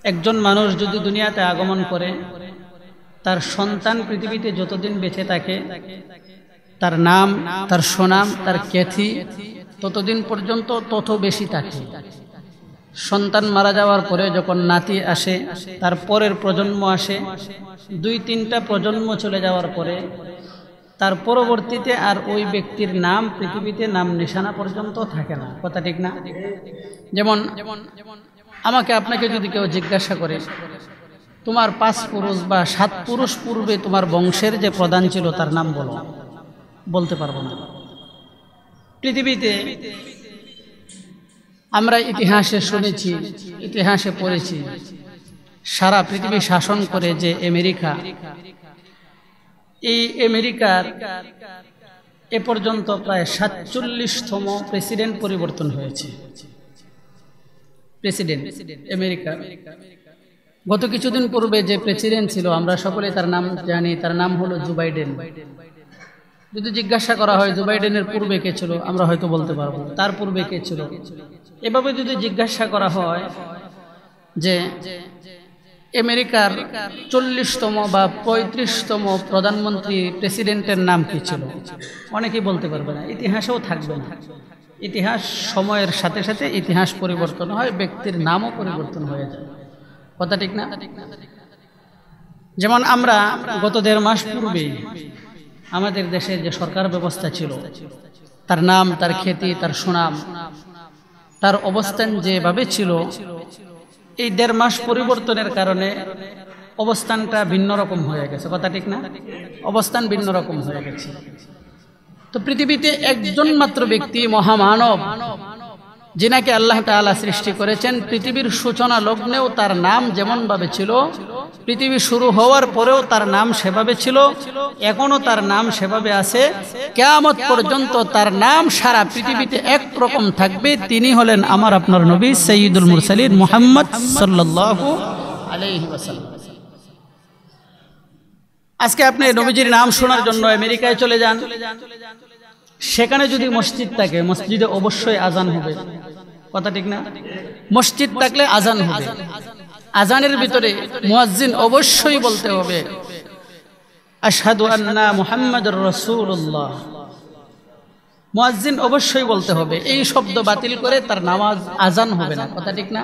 একজন মানুষ যদি দুনিয়াতে আগমন করে, তার সন্তান পৃথিবীতে যতদিন বেঁচে থাকে, তার নাম, তার সুনাম, তার খ্যাতি ততদিন পর্যন্ত তত বেশি থাকে। সন্তান মারা যাওয়ার পরে যখন নাতি আসে, তার পরের প্রজন্ম আসে, 2-3টা প্রজন্ম চলে যাওয়ার পরে তার পরবর্তীতে আর ওই ব্যক্তির নাম পৃথিবীতে নাম নিশানা পর্যন্ত থাকে না। কথা ঠিক না? যেমন আমাকে আপনাকে যদি কেউ জিজ্ঞাসা করে, তোমার 5 পুরুষ বা 7 পুরুষ পূর্বে তোমার বংশের যে প্রধান ছিল তার নাম বলো, বলতে পারবো না। পৃথিবীতে আমরা ইতিহাসে শুনেছি, ইতিহাসে পড়েছি, সারা পৃথিবী শাসন করে যে আমেরিকা, এই আমেরিকার এ পর্যন্ত প্রায় 47তম প্রেসিডেন্ট পরিবর্তন হয়েছে। প্রেসিডেন্ট আমেরিকা গত কিছুদিন পূর্বে যে প্রেসিডেন্ট ছিল, আমরা সকলে তার নাম জানি, তার নাম হলো জো বাইডেন। যদি জিজ্ঞাসা করা হয় জো বাইডেনের পূর্বে কে ছিল, আমরা হয়তো বলতে পারবো তার পূর্বে কে ছিল। এভাবে যদি জিজ্ঞাসা করা হয় যে আমেরিকার 40তম বা 35তম প্রধানমন্ত্রী প্রেসিডেন্টের নাম কি ছিল, অনেকেই বলতে পারবে না, ইতিহাসেও থাকবে না। ইতিহাস সময়ের সাথে সাথে ইতিহাস পরিবর্তন হয়, ব্যক্তির নামও পরিবর্তন হয়ে যায়। কথা ঠিক না? যেমন আমরা গত 1.5 মাস পূর্বে আমাদের দেশের যে সরকার ব্যবস্থা ছিল, তার নাম, তার খ্যাতি, তার সুনাম, তার অবস্থান যেভাবে ছিল, এই 1.5 মাস পরিবর্তনের কারণে অবস্থানটা ভিন্ন রকম হয়ে গেছে। কথা ঠিক না? অবস্থান ভিন্ন রকম হয়ে গেছে। তো পৃথিবীতে একজন মাত্র ব্যক্তি, মহামানব, যিনাকে আল্লাহ তাআলা সৃষ্টি করেছেন, পৃথিবীর সূচনা লগ্নেও তার নাম যেমন ভাবে ছিল, পৃথিবী শুরু হওয়ার পরেও তার নাম সেভাবে ছিল, এখনো তার নাম সেভাবে আছে, কিয়ামত পর্যন্ত তার নাম সারা পৃথিবীতে একরকম থাকবে। তিনি হলেন আমার আপনার নবী সাইয়্যিদুল মুরসালিন মুহাম্মদ সাল্লাল্লাহু আলাইহি ওয়াসাল্লাম। আজকে আপনি নবীজির নাম শোনার জন্য আমেরিকায় চলে যান, সেখানে যদি মসজিদ থাকে, মসজিদে অবশ্যই আজান হবে। কথা ঠিক না? মসজিদ থাকলে আজান হবে। আজানের ভিতরে মুয়াজ্জিন অবশ্যই বলতে হবে আশহাদু আন্না মুহাম্মাদুর রাসূলুল্লাহ। মুয়াজ্জিন অবশ্যই বলতে হবে। এই শব্দ বাতিল করে তার নামাজ, আজান হবে না। কথা ঠিক না?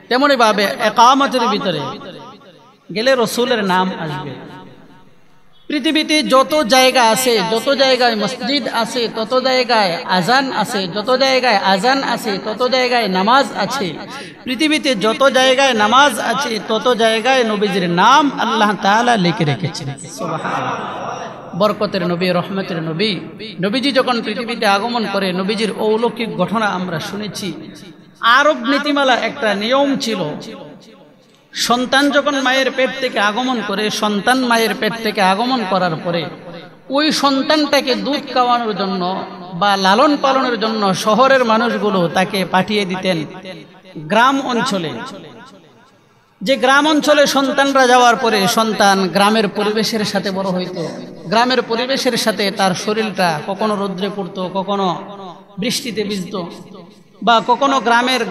তেমনি ভাবে ইকামতের ভিতরে গেলে রাসূলের নাম আসবে। পৃথিবীতে যত জায়গা আছে, যত জায়গায় মসজিদ আছে তত জায়গায় আজান আছে, যত জায়গায় আজান আছে তত জায়গায় নামাজ আছে। পৃথিবীতে যত জায়গায় নামাজ আছে তত জায়গায় নবীজির নাম আল্লাহ তাআলা লিখে রেখেছেন। সুবহানাল্লাহ। বরকতের নবী, রহমতের নবী, নবীজি যখন পৃথিবীতে আগমন করে, নবীজির অলৌকিক ঘটনা আমরা শুনেছি। আরব নীতিমালা একটা নিয়ম ছিল, সন্তান যখন মায়ের পেট থেকে আগমন করে, সন্তান মায়ের পেট থেকে আগমন করার পরে ওই সন্তানটাকে দুধ খাওয়ানোর জন্য বা লালন পালনের জন্য শহরের মানুষগুলো তাকে পাঠিয়ে দিতেন গ্রাম অঞ্চলে। যে গ্রাম অঞ্চলে সন্তানরা যাওয়ার পরে সন্তান গ্রামের পরিবেশের সাথে বড় হইত, গ্রামের পরিবেশের সাথে তার শরীরটা কখনো রৌদ্রে পড়তো, কখনো বৃষ্টিতে ভিজত, বা কখনো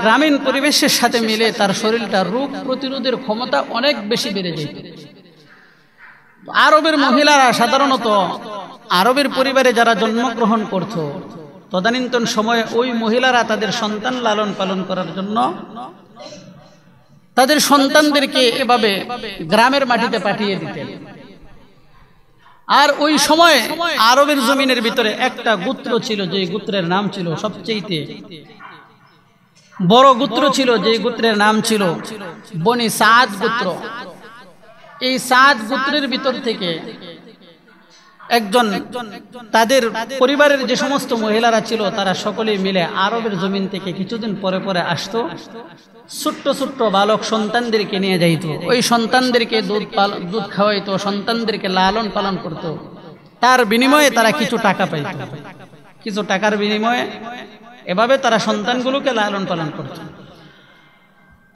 গ্রামীণ পরিবেশের সাথে মিলে তার শরীরটা রোগ প্রতিরোধের ক্ষমতা অনেক বেশি বেড়ে যেত। আরবের মহিলারা সাধারণত আরবের পরিবারে যারা জন্মগ্রহণ করত, তদানীন্তন সময়ে ওই মহিলারা তাদের সন্তান লালন পালন করার জন্য তাদের সন্তানদেরকে এভাবে গ্রামের মাটিতে পাঠিয়ে দিতেন। আর ওই সময় আরবের জমিনের ভিতরে একটা গোত্র ছিল, যে গোত্রের নাম ছিল সবচেয়ে বড় গোত্র ছিল, যে গোত্রের নাম ছিল বনি সাদ গোত্র। এই সাদ গোত্রের ভিতর থেকে একজন, তাদের পরিবারের যে সমস্ত মহিলারা ছিল তারা সকলেই মিলে আরবের জমিন থেকে কিছুদিন পরে পরে আসতো, ছোট্ট ছোট্ট বালক সন্তানদেরকে নিয়ে যাইতো। ওই সন্তানদেরকে দুধ খাওয়াইতো, সন্তানদেরকে লালন পালন করত। তার বিনিময়ে তারা কিছু টাকা পাইত, কিছু টাকার বিনিময়ে এভাবে তারা সন্তানগুলোকে লালন পালন করত।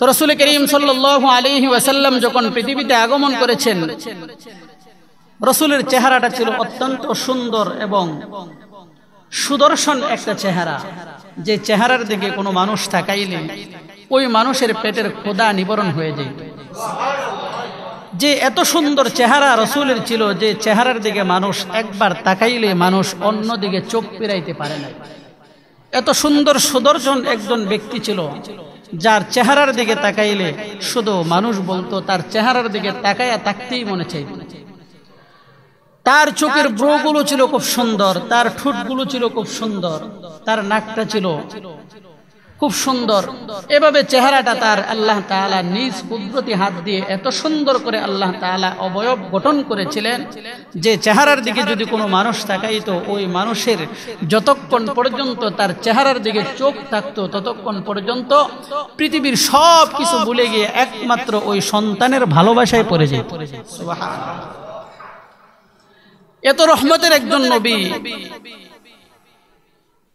তো রাসূল করিম সাল্লাল্লাহু আলাইহি ওয়াসাল্লাম যখন পৃথিবীতে আগমন করেছেন, রাসূলের চেহারাটা ছিল অত্যন্ত সুন্দর এবং সুদর্শন একটা চেহারা, যে চেহারার দিকে কোনো মানুষ তাকাইলে ওই মানুষের পেটের ক্ষুধা নিবারণ হয়ে যেত। যে এত সুন্দর চেহারা রসুলের ছিল, যে চেহারার দিকে মানুষ একবার তাকাইলে মানুষ অন্যদিকে চোখ ফিরাইতে পারে না। এত সুন্দর সুদর্শন একজন ব্যক্তি ছিল, যার চেহারার দিকে তাকাইলে শুধু মানুষ বলতো তার চেহারার দিকে তাকাইয়া তাকতেই মনে চাইত। তার চোখের ব্রগুলো ছিল খুব সুন্দর, তার ঠোঁটগুলো ছিল খুব সুন্দর, তার নাকটা ছিল খুব সুন্দর। এভাবে চেহারাটা তার আল্লাহ তাআলা নিজ কুদরতি হাত দিয়ে এত সুন্দর করে আল্লাহ তাআলা অবয়ব গঠন করেছিলেন, যে চেহারার দিকে যদি কোনো মানুষ তাকাইতো ওই মানুষের যতক্ষণ পর্যন্ত তার চেহারার দিকে চোখ থাকতো ততক্ষণ পর্যন্ত পৃথিবীর সব কিছু ভুলে গিয়ে একমাত্র ওই সন্তানের ভালোবাসায় পড়ে যেত। সুবহানাল্লাহ। এত রহমতের একজন নবী।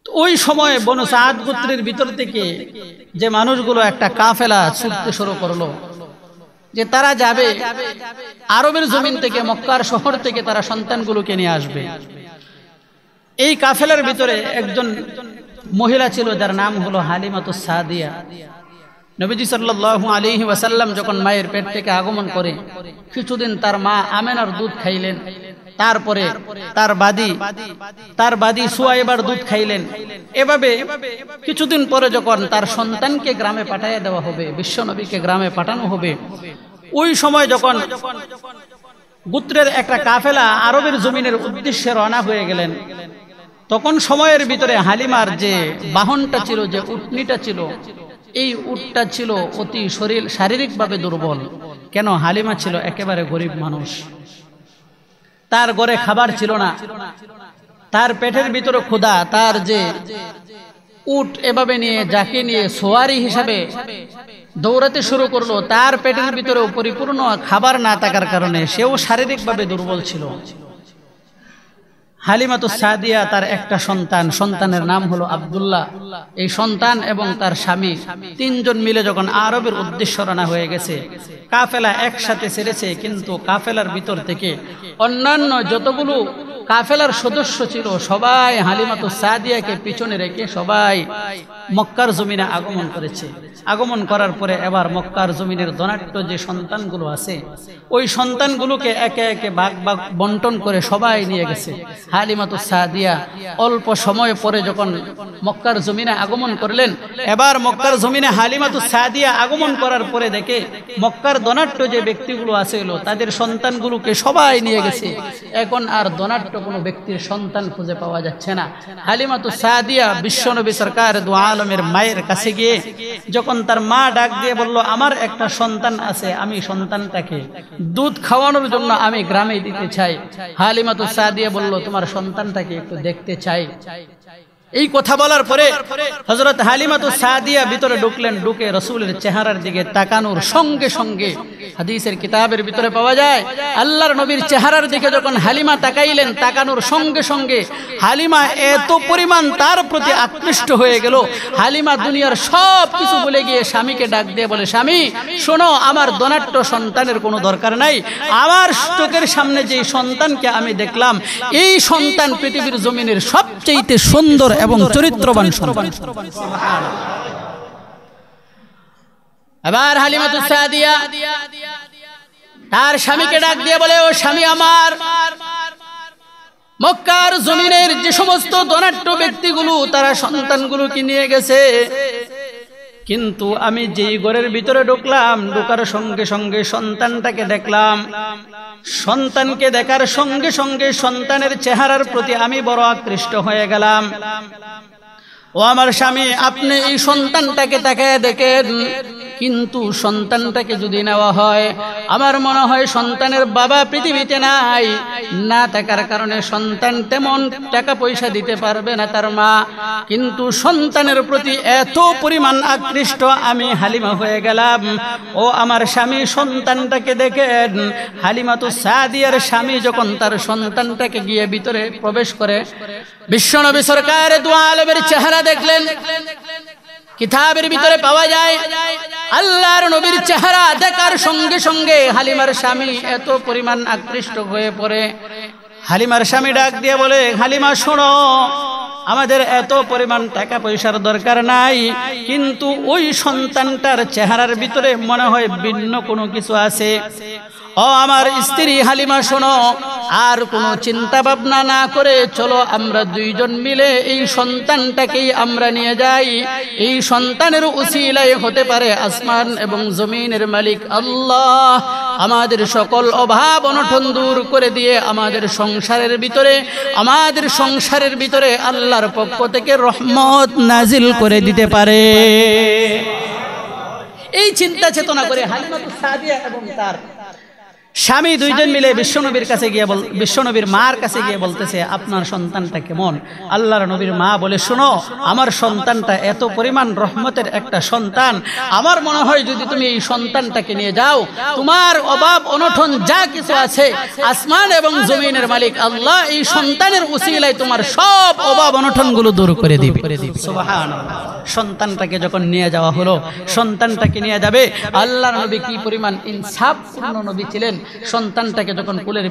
ওই সময় বনু সাদ গোত্রের ভিতর থেকে যে মানুষগুলো একটা কাফেলা ছুটতে শুরু করলো, যে তারা যাবে আরবের জমিন থেকে, মক্কার শহর থেকে তারা সন্তানগুলোকে নিয়ে আসবে। এই কাফেলার ভিতরে একজন মহিলা ছিল যার নাম হলো হালিমাতুস সাদিয়া। নবীজি সাল্লাল্লাহু আলাইহি ওয়াসাল্লাম যখন মায়ের পেট থেকে আগমন করে কিছুদিন তার মা আমেনার দুধ খাইলেন, তারপরে তার বাদী সুয়াইবার দুধ খাইলেন। এভাবে কিছুদিন পরে যখন তার সন্তানকে গ্রামে পাঠিয়ে দেওয়া হবে, বিশ্বনবীকে গ্রামে পাঠানো হবে, ওই সময় যখন গোত্রের একটা কাফেলা আরবের জমিনের উদ্দেশ্যে রওনা হয়ে গেলেন, তখন সময়ের ভিতরে হালিমার যে বাহনটা ছিল, যে উটনিটা ছিল, এই উটটা ছিল অতি শারীরিকভাবে দুর্বল। কেন? হালিমা ছিল একেবারে গরিব মানুষ, তার ঘরে খাবার ছিল না, তার পেটের ভিতরে ক্ষুধা। তার যে উট এভাবে নিয়ে, যাকে নিয়ে সোয়ারি হিসাবে দৌড়াতে শুরু করলো, তার পেটের ভিতরেও পরিপূর্ণ খাবার না থাকার কারণে সেও শারীরিকভাবে দুর্বল ছিল। হালিমাতুস সাদিয়া তার একটা সন্তানের নাম হলো আব্দুল্লাহ। এই সন্তান এবং তার স্বামী তিনজন মিলে যখন আরবের উদ্দেশ্যে রওনা হয়ে গেছে, কাফেলা একসাথে ছেড়েছে, কিন্তু কাফেলার ভিতর থেকে অন্যান্য যতগুলো কাফেলার সদস্য ছিল সবাই হালিমাতুস সাদিয়াকে পিছনে রেখে সবাই মক্কার জমিনে আগমন করেছে। আগমন করার পরে এবার মক্কার জমিনের ধনাঢ্য যে সন্তানগুলো আছে, ওই সন্তানগুলোকে একে একে ভাগ বন্টন করে সবাই নিয়ে গেছে। হালিমাতুস সাদিয়া অল্প সময় পরে যখন মক্কার জমিনে আগমন করলেন, এবার মক্কার জমিনে হালিমাতুস সাদিয়া আগমন করার পরে দেখে মক্কার ধনাঢ্য যে ব্যক্তিগুলো আছে তাদের সন্তানগুলোকে সবাই নিয়ে গেছে। এখন আর ধনাঢ্য কোনো ব্যক্তির সন্তান খুঁজে পাওয়া যাচ্ছে না। হালিমাতুস সাদিয়া বিশ্বনবী সরকার দু আলমের মায়ের কাছে গিয়ে যখন তার মা ডাক দিয়ে বলল, আমার একটা সন্তান আছে, আমি সন্তানটাকে দুধ খাওয়ানোর জন্য আমি গ্রামে দিতে চাই। হালিমাতুস সাদিয়া বলল, তোমার সন্তানটাকে একটু দেখতে চাই। এই কথা বলার পরে হযরত হালিমাতুস সাদিয়া ভিতরে ঢুকলেন। ঢুকে রাসূলের চেহারার দিকে তাকানোর সঙ্গে সঙ্গে হাদিসের কিতাবের ভিতরে পাওয়া যায়, আল্লাহর নবীর চেহারার দিকে যখন হালিমা তাকাইলেন, তাকানোর সঙ্গে সঙ্গে হালিমা এত পরিমাণ তার প্রতি আকৃষ্ট হয়ে গেল, হালিমা দুনিয়ার সব কিছু ভুলে গিয়ে স্বামীকে ডাক দিয়ে বলে, স্বামী শোনো, আমার ধনাঢ্য সন্তানের কোনো দরকার নাই, আমার চোখের সামনে যে সন্তানকে আমি দেখলাম, এই সন্তান পৃথিবীর জমিনের সবচেয়ে সুন্দর এবং চরিত্রবান সন্তান। আবার হালিমাতুস সাদিয়া তার স্বামীকে ডাক দিয়ে বলে, ও স্বামী আমার, মক্কার জমিনের যে সমস্ত ধনাঢ্য ব্যক্তিগুলো তারা সন্তানগুলোকে নিয়ে গেছে, কিন্তু আমি যেই ঘরের ভিতরে ঢুকলাম, ঢোকার সঙ্গে সঙ্গে সন্তানটাকে দেখলাম। সন্তানকে দেখার সঙ্গে সঙ্গে সন্তানের চেহারার প্রতি আমি বড় আকৃষ্ট হয়ে গেলাম। ও আমার স্বামী, আপনি এই সন্তানটাকে তাকায় দেখেন, কিন্তু সন্তানটাকে যদি নেওয়া হয়, আমার মনে হয় সন্তানের বাবা পৃথিবীতে নাই, না থাকার কারণে সন্তান তেমন টাকা পয়সা দিতে পারবে না তার মা, কিন্তু সন্তানের প্রতি এত পরিমাণ আকৃষ্ট আমি হালিমা হয়ে গেলাম। ও আমার স্বামী, সন্তানটাকে দেখেন। হালিমাতুস সাদিয়ার স্বামী যখন তার সন্তানটাকে গিয়ে ভিতরে প্রবেশ করে, বিশ্বনবী সরকার দু আলমের চেহারা দেখলেন। কিতাবের ভিতরে পাওয়া যায়, আল্লাহর নবীর চেহারা দেখার সঙ্গে সঙ্গে হালিমার স্বামী এত পরিমাণ আকৃষ্ট হয়ে পড়ে। হালিমার স্বামী ডাক দিয়ে বলে, হালিমা শোনো, আমাদের এত পরিমাণ টাকা পয়সার দরকার নাই, কিন্তু ওই সন্তানটার চেহারার ভিতরে মনে হয় ভিন্ন কোনো কিছু আছে। ও আমার স্ত্রী হালিমা শোনো, আর কোনো চিন্তা ভাবনা না করে চলো আমরা দুইজন মিলে এই সন্তানটাকেই আমরা নিয়ে যাই। এই সন্তানের উসিলায় হতে পারে আসমান এবং জমিনের মালিক আল্লাহ আমাদের সকল অভাব অনটন দূর করে দিয়ে আমাদের সংসারের ভিতরে আল্লাহর পক্ষ থেকে রহমত নাজিল করে দিতে পারে। এই চিন্তা চেতনা করে হালিমাতুস সাদিয়া এবং তার স্বামী দুইজন মিলে বিশ্বনবীর মার কাছে গিয়ে বলতেছে, আপনার সন্তানটা কেমন? আল্লাহর নবীর মা বলে, শোনো, আমার সন্তানটা এত পরিমাণ রহমতের একটা সন্তান, আমার মনে হয় যদি তুমি এই সন্তানটাকে নিয়ে যাও, তোমার অভাব অনটন যা কিছু আছে আসমান এবং জমিনের মালিক আল্লাহ এই সন্তানের উসিলায় তোমার সব অভাব অনটনগুলো দূর করে দিবে। সুবহানাল্লাহ। সন্তানটাকে যখন নিয়ে যাওয়া হলো, সন্তানটাকে নিয়ে যাবে, আল্লাহর নবী কি পরিমাণ ইনসাফপূর্ণ নবী ছিলেন। সন্তানটাকে যখন কোলের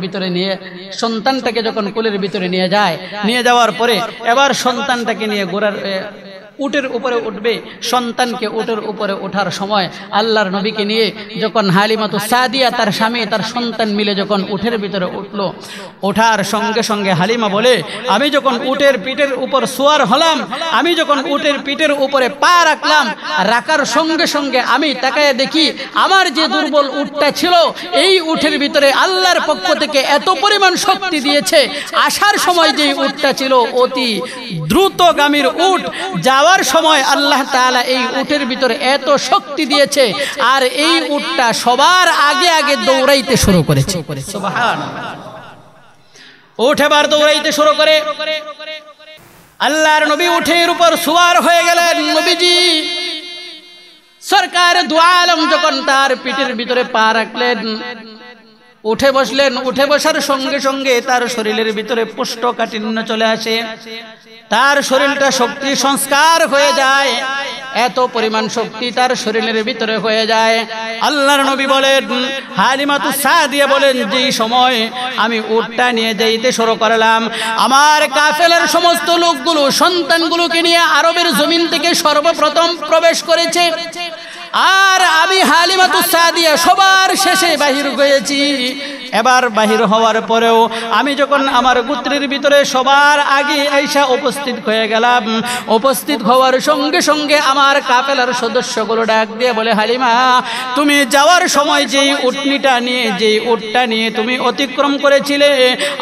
ভিতরে নিয়ে যায়, নিয়ে যাওয়ার পরে এবার সন্তানটাকে নিয়ে উটের উপরে উঠবে। সন্তানকে উটের উপরে ওঠার সময় আল্লাহর নবীকে নিয়ে যখন হালিমাতুস সাদিয়া তার স্বামী তার সন্তান মিলে যখন উটের ভিতরে উঠলো, ওঠার সঙ্গে সঙ্গে হালিমা বলে, আমি যখন উটের পিঠের উপর সোয়ার হলাম, আমি যখন উটের পিঠের উপরে পা রাখলাম, রাখার সঙ্গে সঙ্গে আমি তাকায় দেখি আমার যে দুর্বল উটটা ছিল, এই উটের ভিতরে আল্লাহর পক্ষ থেকে এত পরিমাণ শক্তি দিয়েছে। আসার সময় যে উটটা ছিল অতি দ্রুতগামীর উট, যাওয়ার সময় আল্লাহ তাআলা এই উটের ভিতরে এত শক্তি দিয়েছে, আর এই উটটা সবার আগে আগে দৌড়াইতে শুরু করেছে। সুবহানাল্লাহ। উট এবার দৌড়াইতে শুরু করে, আল্লাহর নবী উটের উপর সুয়ার হয়ে গেলেন। নবীজি সরকার দু আলম যখন তার পিঠের ভিতরে পা রাখলেন, উঠে বসলেন। উঠে বসার সঙ্গে সঙ্গে তার শরীরের ভিতরে কোষ্ঠকাঠিন্য চলে আসে, তার শরীরটা শক্তি সংস্কার হয়ে যায়, এত পরিমাণ শক্তি তার শরীরের ভিতরে হয়ে যায়। আল্লাহর নবী বলেন, হালিমাতুস সাদিয়া বলেন, যেই সময় আমি উটটা নিয়ে যাইতে শুরু করলাম, আমার কাফেলার সমস্ত লোকগুলো সন্তানগুলোকে নিয়ে আরবের জমিন থেকে সর্বপ্রথম প্রবেশ করেছে, আর আমি হালিমাতুস সাদিয়া সবার শেষে বাহির হয়েছি। এবার বাহির হওয়ার পরেও আমি যখন আমার গোত্রের ভিতরে সবার আগে আইসা উপস্থিত হয়ে গেলাম, উপস্থিত হওয়ার সঙ্গে সঙ্গে আমার কাফেলার সদস্যগুলো ডাক দিয়ে বলে, হালিমা, তুমি যাওয়ার সময় যেই উটটা নিয়ে তুমি অতিক্রম করেছিলে,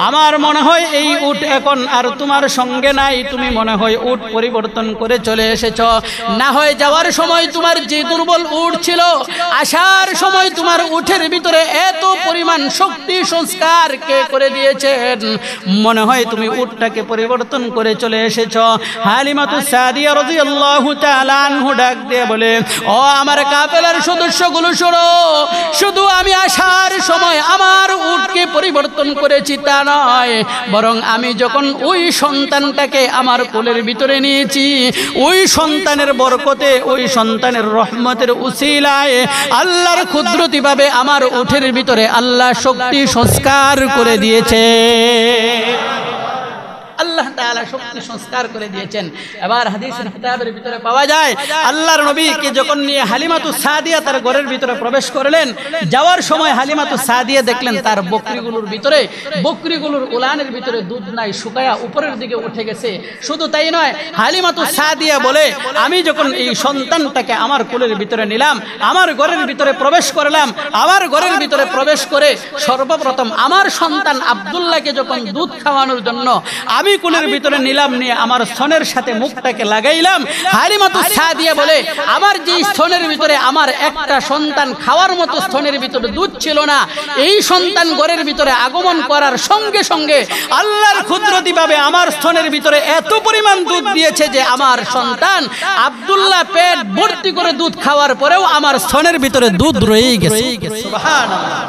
আমার মনে হয় এই উট এখন আর তোমার সঙ্গে নাই, তুমি মনে হয় উট পরিবর্তন করে চলে এসেছ। না হয় যাওয়ার সময় তোমার যে দুর্বল উট ছিল, আসার সময় তোমার উটের ভিতরে এত পরিমাণ শক্তি সংস্কার কে করে দিয়েছেন, মনে হয় তুমি উটটাকে পরিবর্তন করে চলে এসেছ। হালিমাতুস সাদিয়া রাদিয়াল্লাহু তাআলা আনহু ডাক দিয়ে বলে, ও আমার কাফেলার সদস্যগুলো শোনো, শুধু আমি আসার সময় আমার উটকে পরিবর্তন করেছি তা নয়, বরং আমি যখন ওই সন্তানটাকে আমার কোলের ভিতরে নিয়েছি, ওই সন্তানের বরকতে, ওই সন্তানের রহমতের উসিলায় আল্লাহর কুদরতিভাবে আমার উটের ভিতরে আল্লাহ শক্তি সংস্কার করে দিয়েছে। আল্লাহ তাআলা শক্তি সংস্কার করে দিয়েছেন। এবার হাদিসের কিতাবের ভিতরে পাওয়া যায়, আল্লাহর নবীকে যখন নিয়ে হালিমাতুস সাদিয়া তার ঘরের ভিতরে প্রবেশ করলেন, যাওয়ার সময় হালিমাতুস সাদিয়া দেখলেন তার বকরিগুলোর উলানের ভিতরে দুধ নাই, শুকায়া উপরের দিকে উঠে গেছে। শুধু তাই নয়, হালিমাতুস সাদিয়া বলে, আমি যখন এই সন্তানটাকে আমার কোলের ভিতরে নিলাম, আমার ঘরের ভিতরে প্রবেশ করলাম, আমার ঘরের ভিতরে প্রবেশ করে সর্বপ্রথম আমার সন্তান আব্দুল্লাহকে যখন দুধ খাওয়ানোর জন্য আমি কোলের ভিতরে নিলাম, নিয়ে আমার স্তনের সাথে মুখটাকে লাগাইলাম, হালিমাতুস সাদিয়া বলে, আমার যে স্তনের ভিতরে আমার একটা সন্তান খাওয়ার মতো স্তনের ভিতরে দুধ ছিল না, এই সন্তান ঘরের ভিতরে আগমন করার সঙ্গে সঙ্গে আল্লাহর কুদরতিভাবে আমার স্তনের ভিতরে এত পরিমাণ দুধ দিয়েছে যে আমার সন্তান আব্দুল্লাহ পেট ভর্তি করে দুধ খাওয়ার পরেও আমার স্তনের ভিতরে দুধ রয়েই গেছে। সুবহানাল্লাহ।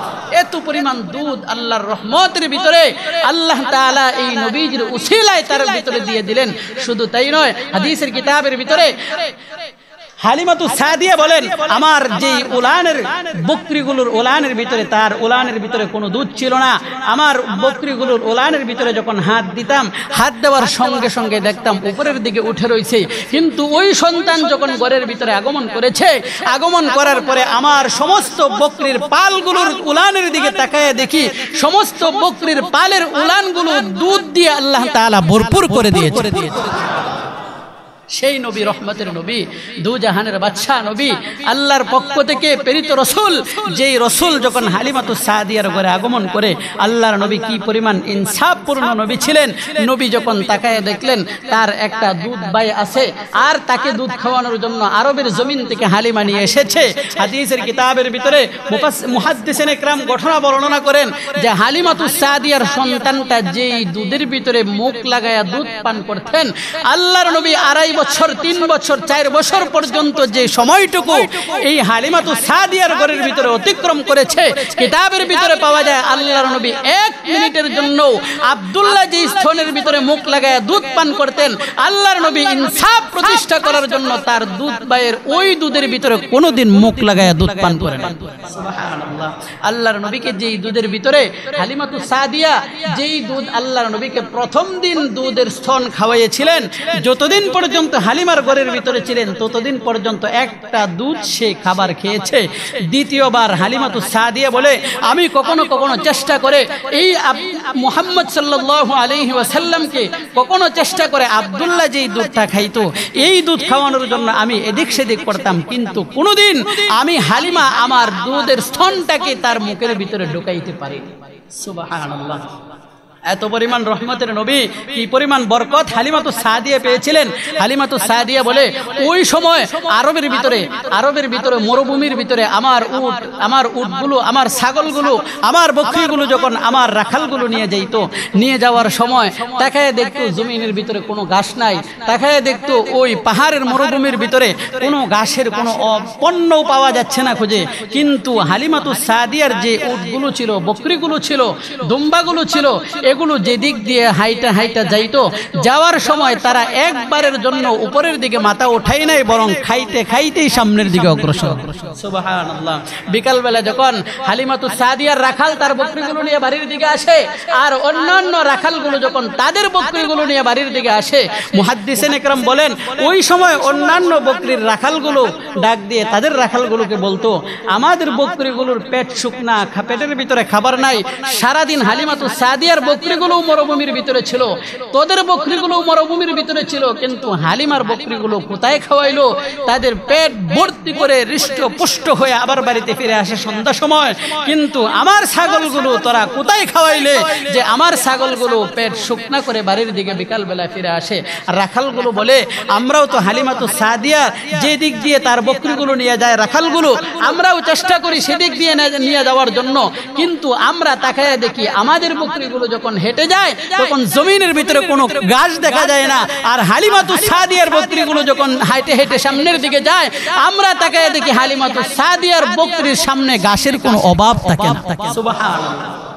এত পরিমাণ দুধ আল্লাহর রহমতের ভিতরে আল্লাহ তাআলা এই নবীজির উসিলায় তার ভিতরে দিয়ে দিলেন। শুধু তাই নয়, হাদিসের কিতাবের ভিতরে হালিমাতু সাদিয়া বলেন, আমার যে উলানের বকরিগুলোর উলানের ভিতরে, তার উলানের ভিতরে কোনো দুধ ছিল না। আমার বকরিগুলোর উলানের ভিতরে যখন হাত দিতাম, হাত দেওয়ার সঙ্গে সঙ্গে দেখতাম উপরের দিকে উঠে রয়েছে। কিন্তু ওই সন্তান যখন ঘরের ভিতরে আগমন করেছে, আগমন করার পরে আমার সমস্ত বকরির পালগুলোর উলানের দিকে তাকায় দেখি সমস্ত বকরির পালের উলানগুলো দুধ দিয়ে আল্লাহ তাআলা ভরপুর করে দিয়েছে। সেই নবী, রহমতের নবী, দু জাহানের বাদশা নবী, আল্লাহর পক্ষ থেকে প্রেরিত রসুল, যেই রসুল যখন হালিমাতু সাদিয়ার ঘরে আগমন করে, আল্লাহর নবী কি পরিমাণ ইনসাফপূর্ণ নবী ছিলেন। নবী যখন তাকায় দেখলেন তার একটা দুধ ভাই আছে, আর তাকে দুধ খাওয়ানোর জন্য আরবের জমিন থেকে হালিমা নিয়ে এসেছে। হাদিসের কিতাবের ভিতরে মুহাদ্দিসিনে ইকরাম ঘটনা বর্ণনা করেন যে হালিমাতু সাদিয়ার সন্তানটা যেই দুধের ভিতরে মুখ লাগায়া দুধ পান করতেন, আল্লাহর নবী 2.5 বছর, 3 বছর, 4 বছর পর্যন্ত যে সময়টুকু এই হালিমাতু সাদিয়ার ঘরের ভিতরে অতিক্রম করেছে, কিতাবের ভিতরে পাওয়া যায় আল্লাহর নবী 1 মিনিটের জন্য আব্দুল্লাহ যে স্তনের ভিতরে মুখ লাগায় দুধ পান করতেন, আল্লাহর নবী ইনসাফ প্রতিষ্ঠা করার জন্য তার দুধ ভাইয়ের ওই দুধের ভিতরে কোনোদিন মুখ লাগায় দুধ পান করেন। সুবহানাল্লাহ। আল্লাহর নবীকে যেই দুধের ভিতরে হালিমাতু সাদিয়া যেই দুধ আল্লাহর নবীকে প্রথম দিন দুধের স্তন খাওয়াইয়েছিলেন, যতদিন পর্যন্ত হালিমার ঘরের ভিতরে ছিলেন ততদিন পর্যন্ত একটা দুধ সে খাবার খেয়েছে। দ্বিতীয়বার হালিমাতু সাদিয়া বলে, আমি কখনো কখনো চেষ্টা করে এই মুহাম্মদ সাল্লাল্লাহু আলাইহি ওয়াসাল্লামকে কখনো চেষ্টা করে আব্দুল্লাহ যেই দুধটা খাইতো এই দুধ খাওয়ানোর জন্য আমি এদিক সেদিক করতাম, কিন্তু কোনোদিন আমি হালিমা আমার দুধের স্তনটাকে তার মুখের ভিতরে ঢুকাইতে পারি। সুবহানাল্লাহ। এত পরিমাণ রহমতের নবী, কি পরিমাণ বরকত হালিমাতু সাদিয়া পেয়েছিলেন। হালিমাতু সাদিয়া বলে, ওই সময় আরবের ভিতরে মরুভূমির ভিতরে আমার উটগুলো, আমার ছাগলগুলো, আমার বকরিগুলো যখন আমার রাখালগুলো নিয়ে যাওয়ার সময় তাকায় দেখতো জমিনের ভিতরে কোনো ঘাস নাই, তাকায় দেখতো ওই পাহাড়ের মরুভূমির ভিতরে কোনো ঘাসের কোনো পণ্যও পাওয়া যাচ্ছে না খুঁজে। কিন্তু হালিমাতু সাদিয়ার যে উটগুলো ছিল, বকরিগুলো ছিল, দুম্বাগুলো ছিল, এগুলো যেদিক দিয়ে হাইটা হাইটা যাইতো, যাওয়ার সময় তারা একবারের জন্য উপরের দিকে মাথা ওঠাই নাই, বরং খাইতে খাইতেই সামনের দিকে অগ্রসর। সুবহানাল্লাহ। বিকালবেলা যখন হালিমাতু সাদিয়ার রাখাল তার বকরিগুলো নিয়ে বাড়ির দিকে আসে, আর অন্যান্য রাখালগুলো যখন তাদের বকরিগুলো নিয়ে বাড়ির দিকে আসে, মুহাদ্দিসিনে ইকরাম বলেন ওই সময় অন্যান্য বকরির রাখালগুলো ডাক দিয়ে তাদের রাখালগুলোকে বলতো, আমাদের বকরিগুলোর পেট শুকনা, পেটের ভিতরে খাবার নাই, সারাদিন হালিমাতু সাদিয়ার বকরিগুলো মরুভূমির ভিতরে ছিল, তোদের বকরিগুলো মরুভূমির ভিতরে ছিল, কিন্তু হালিমার বকরিগুলো কোথায় খাওয়াইলো? তাদের পেট ভর্তি করে হৃষ্ট পুষ্ট হয়ে আবার বাড়িতে ফিরে আসে সন্ধ্যা সময়। কিন্তু আমার ছাগলগুলো তোরা কোথায় খাওয়াইলে যে আমার ছাগলগুলো পেট শুকনা করে বাড়ির দিকে বিকালবেলা ফিরে আসে? আর রাখালগুলো বলে, আমরাও তো হালিমাতু সাদিয়া যে দিক দিয়ে তার বকরিগুলো নিয়ে যায় রাখালগুলো, আমরাও চেষ্টা করি সেদিক দিয়ে নিয়ে যাওয়ার জন্য, কিন্তু আমরা তাকায় দেখি আমাদের বকরিগুলো যখন হেঁটে যায় তখন জমিনের ভিতরে কোনো ঘাস দেখা যায় না, আর হালিমাতু সাদিয়ার বকরিগুলো যখন হাঁটে হেঁটে সামনের দিকে যায় আমরা তাকায় দেখি হালিমাতু সাদিয়ার বকরির সামনে ঘাসের কোনো অভাব থাকে না। সুবহানাল্লাহ।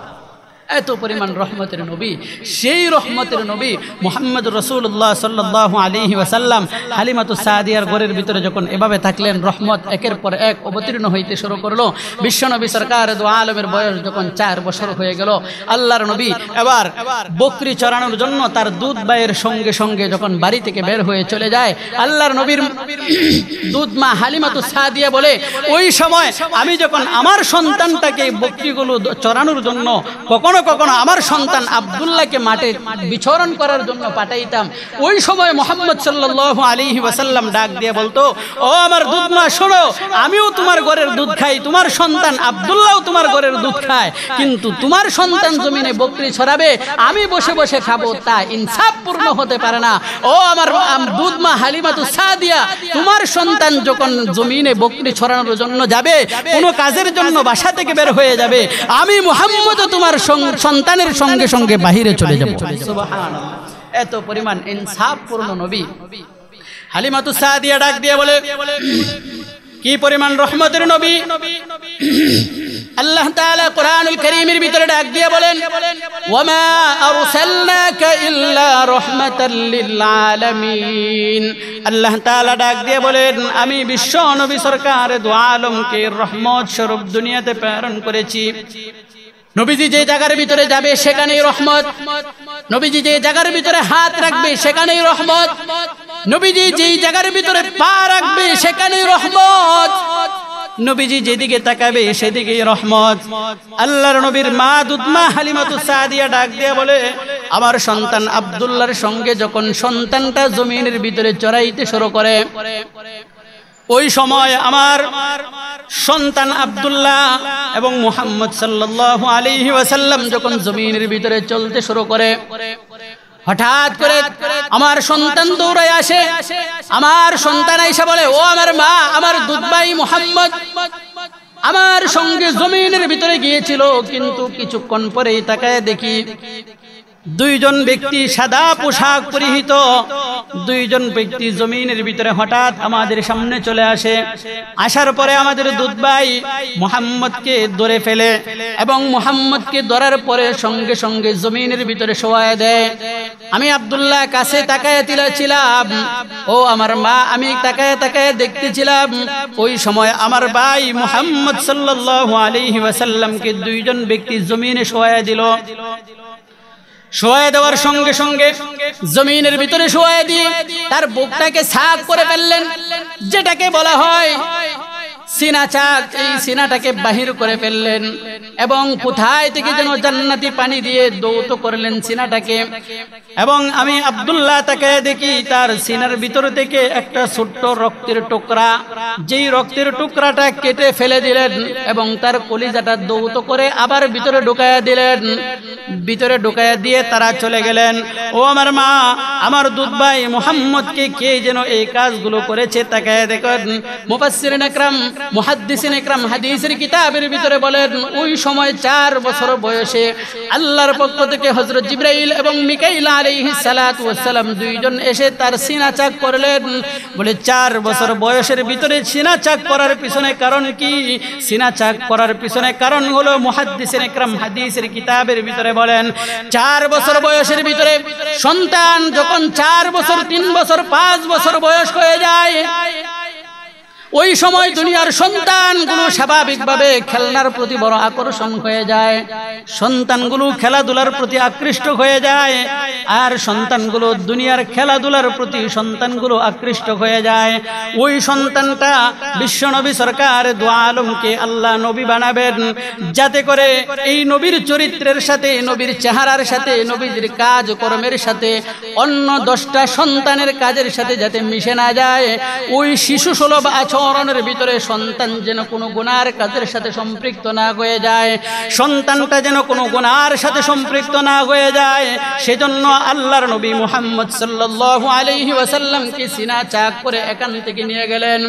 এত পরিমাণ রহমতের নবী, সেই রহমতের নবী মুহাম্মদ রাসূলুল্লাহ সাল্লাল্লাহু আলাইহি ওয়াসাল্লাম হালিমাতু সাদিয়ার ঘরের ভিতরে যখন এভাবে থাকলেন, রহমত একের পর এক অবতীর্ণ হইতে শুরু করলো। বিশ্বনবী সরকার দু আলমের বয়স যখন 4 বছর হয়ে গেল, আল্লাহর নবী এবার বকরি চরানোর জন্য তার দুধ ভাইয়ের সঙ্গে সঙ্গে যখন বাড়ি থেকে বের হয়ে চলে যায়, আল্লাহর নবীর দুধ মা হালিমাতু সাদিয়া বলে, ওই সময় আমি যখন আমার সন্তানটাকে বকরিগুলো চরানোর জন্য কখনো কখনো আমার সন্তান আব্দুল্লাহকে মাঠে বিচরণ করার জন্য পাঠাইতাম, ওই সময় মুহাম্মদ সাল্লাল্লাহু আলাইহি ওয়াসাল্লাম ডাক দিয়ে বলতো, ও আমার দুধ মা শোনো, আমিও তোমার ঘরের দুধ খাই, তোমার সন্তান আব্দুল্লাহও তোমার ঘরের দুধ খায়, কিন্তু তোমার সন্তান জমিনে বকরি ছড়াবে, আমি বসে বসে খাবো, তা ইনসাফপূর্ণ হতে পারে না। ও আমার দুধ মা হালিমাতু সাদিয়া, তোমার সন্তান যখন জমিনে বকরি ছড়ানোর জন্য যাবে, কোনো কাজের জন্য বাসা থেকে বের হয়ে যাবে, আমি মুহাম্মদ তোমার সন্তানের সঙ্গে সঙ্গে বাহিরে চলে যাব। সুবহানাল্লাহ। এত পরিমাণ ইনসাফপূর্ণ নবী। হালিমাতু সাদিয়া ডাক দিয়ে বলে, কি পরিমাণ রহমতের নবী। আল্লাহ তাআলা কোরআনুল কারীমের ভিতরে ডাক দিয়ে বলেন ওয়ামা আরসালনাকা ইল্লা রাহমাতাল লিল আলামিন। আল্লাহ তাআলা ডাক দিয়ে বলেন আমি বিশ্ব নবী সরকার দু আলমকে রহমত স্বরূপ দুনিয়াতে প্রেরণ করেছি। নবীজি যে জায়গার ভিতরে যাবে সেখানেই রহমত, নবীজি যে জায়গার ভিতরে হাত রাখবে সেখানেই রহমত, নবীজি যেই জায়গার ভিতরে পা রাখবে সেখানেই রহমত, নবীজি যেদিকে তাকাবে সেদিকেই রহমত। আল্লাহর নবীর মা দুধমা হালিমাতুস সাদিয়া ডাক দিয়ে বলে আমার সন্তান আব্দুল্লাহর সঙ্গে যখন সন্তানটা জমিনের ভিতরে চড়াইতে শুরু করে, ওই সময় আমার সন্তান আব্দুল্লাহ এবং মুহাম্মদ সাল্লাল্লাহু আলাইহি ওয়াসাল্লাম যখন জমিনের ভিতরে চলতে শুরু করে, হঠাৎ করে আমার সন্তান দৌড়ায় আসে। আমার সন্তান এসে বলে ও আমার মা, আমার দুধভাই মুহাম্মদ আমার সঙ্গে জমিনের ভিতরে গিয়েছিল, কিন্তু কিছুক্ষণ পরেই তাকায় দেখি দুইজন ব্যক্তি সাদা পোশাক পরিহিত, দুইজন ব্যক্তি জমিনের ভিতরে হঠাৎ আমাদের সামনে চলে আসে। আসার পরে আমাদের দুধভাই মুহাম্মদকে ধরে ফেলে এবং মুহাম্মদকে ধরার পরে সঙ্গে সঙ্গে জমিনের ভিতরে শোয়ায় দেয়। আমি আব্দুল্লাহ কাছে তাকায় ছিলাম, ও আমার মা আমি তাকায় তাকায় দেখতেছিলাম। ওই সময় আমার ভাই মুহাম্মদ সাল্লাল্লাহু আলাইহি ওয়াসাল্লামকে দুইজন ব্যক্তি জমিনে শোয়ায় দিল। শোয়া দেওয়ার সঙ্গে সঙ্গে জমিনের ভিতরে শোয়া দিয়ে তার বুকটাকে সাফ করে ফেললেন, যেটাকে বলা হয় সিনা চাক, এই সিনাটাকে বাহির করে ফেললেন এবং কোথায় থেকে যেন জান্নাতি পানি দিয়ে দৌত করলেন সিনাটাকে। এবং আমি আব্দুল্লাহ তাকে দেখি তার সিনার ভিতর থেকে একটা ছোট্ট রক্তের টুকরা, যেই রক্তের টুকরাটা কেটে ফেলে দিলেন এবং তার কলিজাটা দৌত করে আবার ভিতরে ঢুকায়া দিলেন। ভিতরে ঢুকায়া দিয়ে তারা চলে গেলেন। ও আমার মা, আমার দুধভাই মুহাম্মদকে কে যেন এই কাজগুলো করেছে তাকায় দেখেন। মুফাসসিরিন ইকরাম, মুহাদ্দিসিন ইকরাম হাদিসের কিতাবের ভিতরে বলেন ওই সময় 4 বছর বয়সে আল্লাহর পক্ষ থেকে হযরত জিবরাইল এবং মিকাইল আলাইহিস সালাতু ওয়াস সালাম দুইজন এসে তার সিনা চাক করলেন। বলে 4 বছর বয়সের ভিতরে সিনা চাক করার পিছনে কারণ কি? সিনা চাক করার পিছনে কারণ হলো মুহাদ্দিসিন ইকরাম হাদিসের কিতাবের ভিতরে বলেন 4 বছর বয়সের ভিতরে সন্তান যখন 4 বছর, 3 বছর, 5 বছর বয়স হয়ে যায়, ওই সময় দুনিয়ার সন্তানগুলো স্বাভাবিকভাবে খেলনার প্রতি বড় আকর্ষণ হয়ে যায়, সন্তানগুলো খেলাধুলার প্রতি আকৃষ্ট হয়ে যায়, আর সন্তানগুলো দুনিয়ার খেলাধুলার প্রতি সন্তানগুলো আকৃষ্ট হয়ে যায়। ওই সন্তানটা বিশ্বনবী সরকার দু আলমকে আল্লাহ নবী বানাবেন, যাতে করে এই নবীর চরিত্রের সাথে, নবীর চেহারার সাথে, নবীর কাজ কর্মের সাথে অন্য 10টা সন্তানের কাজের সাথে যাতে মিশে না যায়। ওই শিশু সুলভ আচরণের ভিতরে সন্তান যেন কোনো গুনার কাজের সাথে সম্পৃক্ত না হয়ে যায়, সন্তানটা যেন কোনো গুনার সাথে সম্পৃক্ত না হয়ে যায়, সেজন্য আল্লাহর নবী মুহাম্মদ সাল্লাল্লাহু আলাইহি ওয়াসাল্লামকে সিনা চাক করে এখান থেকে নিয়ে গেলেন।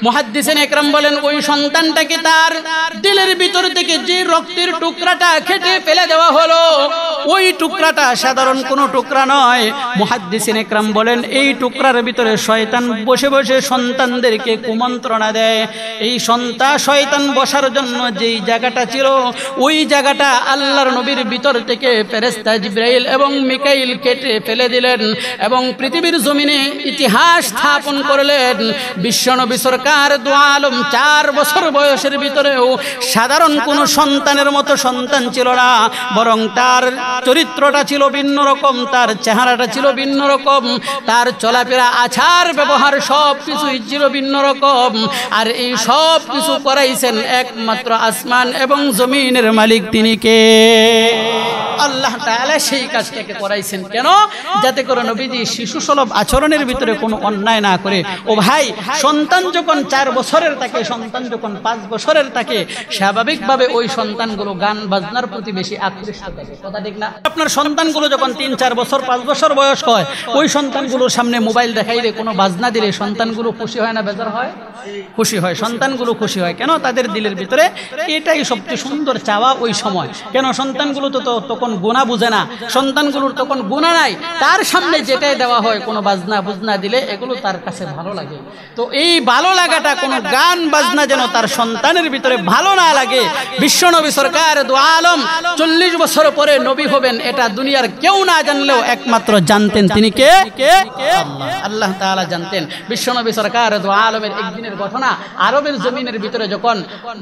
মুহাদ্দিসিন ইকরাম বলেন ওই সন্তানটাকে তার দিলের ভিতর থেকে যে রক্তের টুকরাটা কেটে ফেলে দেওয়া হলো, ওই টুকরাটা সাধারণ কোনো টুকরা নয়। মুহাদ্দিসিন ইকরাম বলেন এই টুকরার ভিতরে শয়তান বসে বসে সন্তানদেরকে কুমন্ত্রণা দেয়। এই শয়তান বসার জন্য যেই জায়গাটা ছিল, ওই জায়গাটা আল্লাহর নবীর ভিতর থেকে ফেরেশতা জিবরাইল এবং মিকাইল কেটে ফেলে দিলেন এবং পৃথিবীর জমিনে ইতিহাস স্থাপন করলেন। বিশ্বনবী সরকার দু আলম 4 বছর বয়সের ভিতরেও সাধারণ কোনো সন্তানের মতো সন্তান ছিল না, বরং তার চরিত্রটা ছিল ভিন্ন রকম, তার চেহারাটা ছিল ভিন্ন রকম, তার চলাফেরা আচার ব্যবহার সব কিছুই ছিল ভিন্ন রকম। আর এই সব কিছু করাইছেন একমাত্র আসমান এবং জমিনের মালিক তিনি কে? আল্লাহ তাআলা সেই কাজটাকে করাইছেন কেন? যাতে করে নবীজি শিশু সুলভ আচরণের ভিতরে কোনো অন্যায় না করে। ও ভাই, সন্তান যখন 4 বছরের থাকে, সন্তান যখন 5 বছরের থাকে, স্বাভাবিকভাবে ওই সন্তানগুলো গান বাজনার প্রতি বেশি আকৃষ্ট থাকে, কথা ঠিক না? আপনার সন্তানগুলো যখন 3, 4 বছর, 5 বছর বয়স হয়, ওই সন্তানগুলোর সামনে মোবাইল দেখাইলে, কোনো বাজনা দিলে সন্তানগুলো খুশি হয় না বেজার হয়? খুশি হয়, সন্তানগুলো খুশি হয়। কেন? তাদের দিলের ভিতরে এটাই সবচেয়ে সুন্দর চাওয়া ওই সময়। কেন? সন্তানগুলো তো তখন তখন গুনাহ বুঝে না, সন্তানগুলোর তখন গুনাহ নাই, তার সামনে যেটাই দেওয়া হয় কোনো বাজনা বুজনা দিলে এগুলো তার কাছে ভালো লাগে। তো এই ভালো লাগাটা কোনো গান বাজনা যেন তার সন্তানের ভিতরে ভালো না লাগে। বিশ্বনবী সরকার দু আলম 40 বছর পরে নবী হবেন এটা দুনিয়ার কেউ না জানলেও একমাত্র জানতেন তিনি কে? আল্লাহ তাআলা জানতেন। বিশ্বনবী সরকার দু আলমের একদিনের ঘটনা, আরবের জমিনের ভিতরে যখন